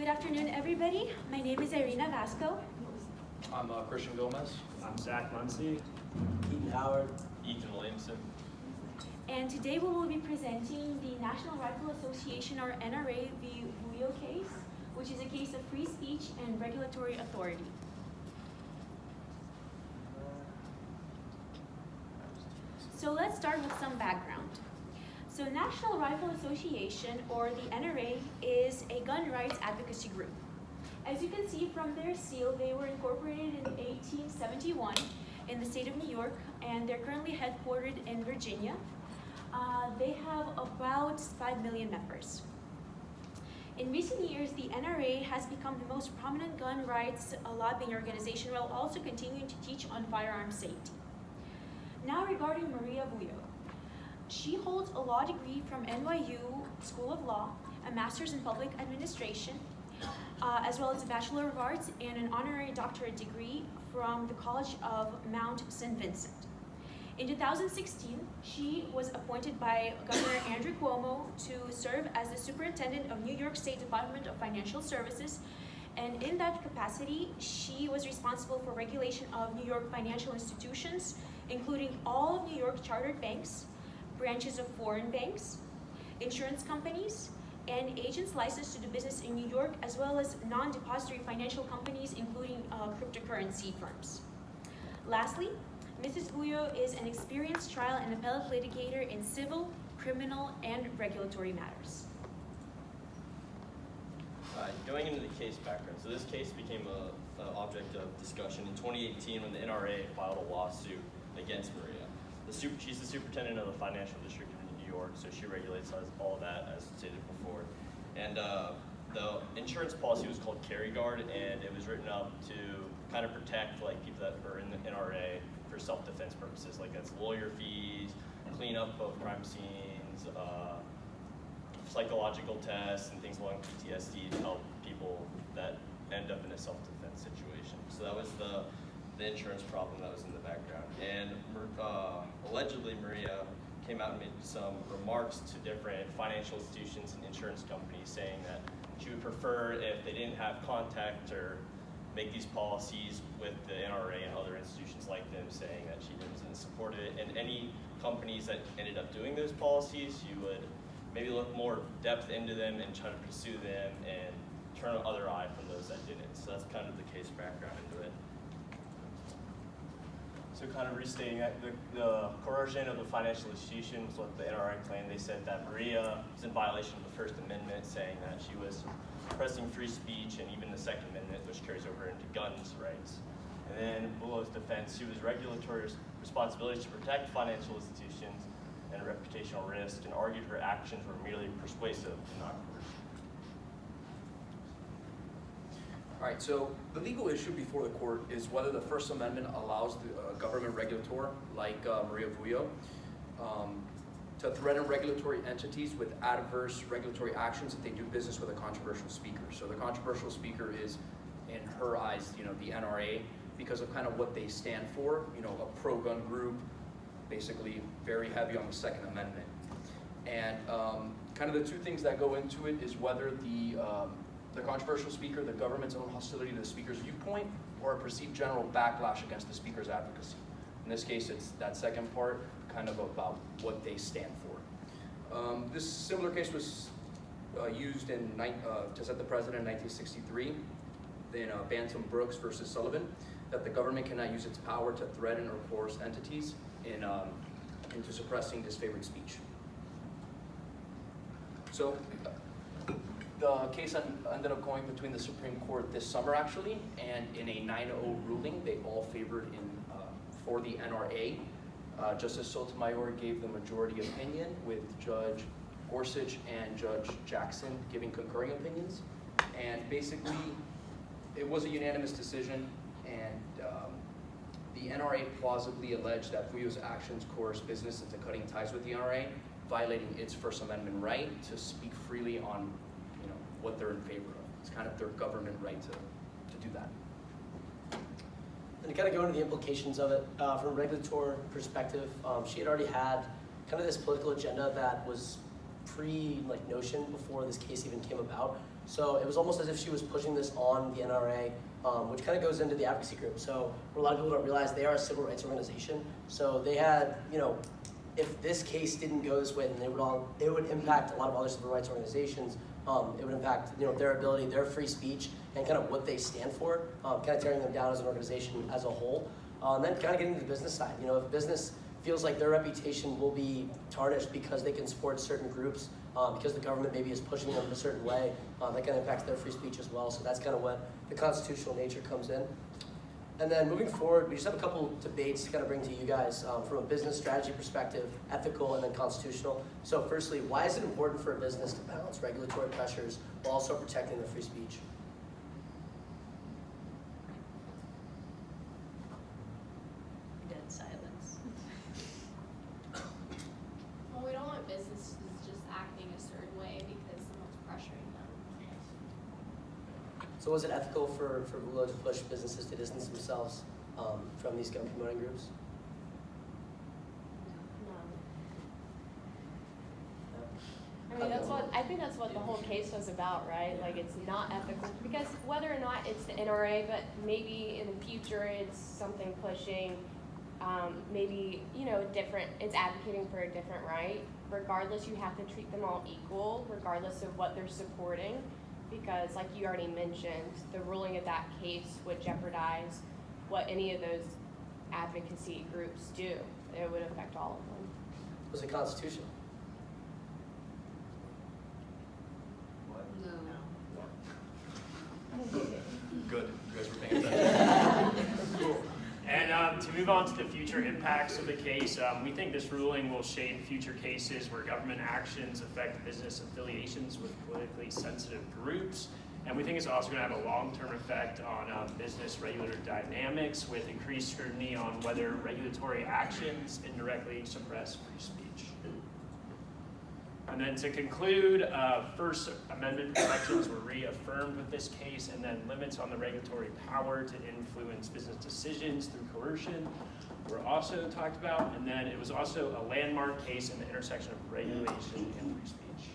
Good afternoon, everybody. My name is Irina Vasco. I'm Christian Gomez. I'm Zach Muncie. Ethan Howard. Ethan Williamson. And today we will be presenting the National Rifle Association, or NRA, v. Vullo case, which is a case of free speech and regulatory authority. So let's start with some background. So National Rifle Association, or the NRA, is a gun rights advocacy group. As you can see from their seal, they were incorporated in 1871 in the state of New York, and they're currently headquartered in Virginia. They have about 5 million members. In recent years, the NRA has become the most prominent gun rights lobbying organization, while also continuing to teach on firearms safety. Now regarding Maria Vullo. She holds a law degree from NYU School of Law, a master's in public administration, as well as a Bachelor of Arts and an honorary doctorate degree from the College of Mount St. Vincent. In 2016, she was appointed by Governor Andrew Cuomo to serve as the superintendent of New York State Department of Financial Services, and in that capacity, she was responsible for regulation of New York financial institutions, including all of New York chartered banks, branches of foreign banks, insurance companies, and agents licensed to do business in New York, as well as non-depository financial companies, including cryptocurrency firms. Lastly, Mrs. Vullo is an experienced trial and appellate litigator in civil, criminal, and regulatory matters. Going into the case background, so this case became an object of discussion in 2018 when the NRA filed a lawsuit against Maria. She's the superintendent of the financial district in New York, so she regulates all of that, as stated before. And the insurance policy was called Carry Guard, and it was written up to kind of protect people that are in the NRA for self-defense purposes, like that's lawyer fees, cleanup of crime scenes, psychological tests, and things along PTSD to help people that end up in a self-defense situation. So that was the insurance problem that was in the background. And allegedly Maria came out and made some remarks to different financial institutions and insurance companies saying that she would prefer if they didn't have contact or make these policies with the NRA and other institutions like them, saying that she didn't support it. And any companies that ended up doing those policies, you would maybe look more depth into them and try to pursue them and turn an other eye from those that didn't. So that's kind of the case background into it. So kind of restating that, the coercion of the financial institution was what the NRA claimed. They said that Maria was in violation of the First Amendment, saying that she was suppressing free speech, and even the Second Amendment, which carries over into guns rights. And then Vullo's defense, she was regulatory responsibilities to protect financial institutions and reputational risk, and argued her actions were merely persuasive and not coercive. All right, so the legal issue before the court is whether the First Amendment allows the government regulator, like Maria Vullo, to threaten regulatory entities with adverse regulatory actions if they do business with a controversial speaker. So the controversial speaker is, in her eyes, the NRA, because of kind of what they stand for, a pro-gun group, basically very heavy on the Second Amendment. And kind of the two things that go into it is whether the controversial speaker, the government's own hostility to the speaker's viewpoint, or a perceived general backlash against the speaker's advocacy. In this case, it's that second part, kind of about what they stand for. This similar case was used to set the precedent in 1963 in Bantam Brooks versus Sullivan, that the government cannot use its power to threaten or coerce entities into suppressing disfavored speech. So the case ended up going between the Supreme Court this summer, actually, and in a 9-0 ruling, they all favored for the NRA. Justice Sotomayor gave the majority opinion, with Judge Gorsuch and Judge Jackson giving concurring opinions. And basically, it was a unanimous decision, and the NRA plausibly alleged that Vullo's actions coerced business into cutting ties with the NRA, violating its First Amendment right to speak freely on what they're in favor of. It's kind of their government right to do that. And to kind of go into the implications of it, from a regulatory perspective, she had already had kind of this political agenda that was notion before this case even came about. So it was almost as if she was pushing this on the NRA, which kind of goes into the advocacy group. So what a lot of people don't realize, they are a civil rights organization. So they had, if this case didn't go this way, then it would impact a lot of other civil rights organizations. It would impact their ability, their free speech, and kind of what they stand for, kind of tearing them down as an organization as a whole. And then kind of getting to the business side. If business feels like their reputation will be tarnished because they can support certain groups, because the government maybe is pushing them a certain way, that kind of impacts their free speech as well. So that's kind of what the constitutional nature comes in. And then moving forward, we just have a couple debates to kind of bring to you guys from a business strategy perspective, ethical, and then constitutional. So firstly, why is it important for a business to balance regulatory pressures while also protecting their free speech? Dead silence. Well, we don't want businesses just acting a certain way because someone's pressuring them. So was it ethical for Vullo to push businesses to distance themselves from these gun promoting groups? I think that's what the whole case was about, right? Like, it's not ethical because whether or not it's the NRA, but maybe in the future it's something pushing, maybe different. It's advocating for a different right. Regardless, you have to treat them all equal, regardless of what they're supporting, because like you already mentioned, the ruling of that case would jeopardize what any of those advocacy groups do. It would affect all of them. Was it constitutional? Good, you guys were paying attention. And to move on to the future impacts of the case, we think this ruling will shape future cases where government actions affect business affiliations with politically sensitive groups. And we think it's also going to have a long-term effect on business regulator dynamics with increased scrutiny on whether regulatory actions indirectly suppress free speech. And then to conclude, First Amendment protections were reaffirmed with this case, and then limits on the regulatory power to influence business decisions through coercion were also talked about. And then it was also a landmark case in the intersection of regulation and free speech.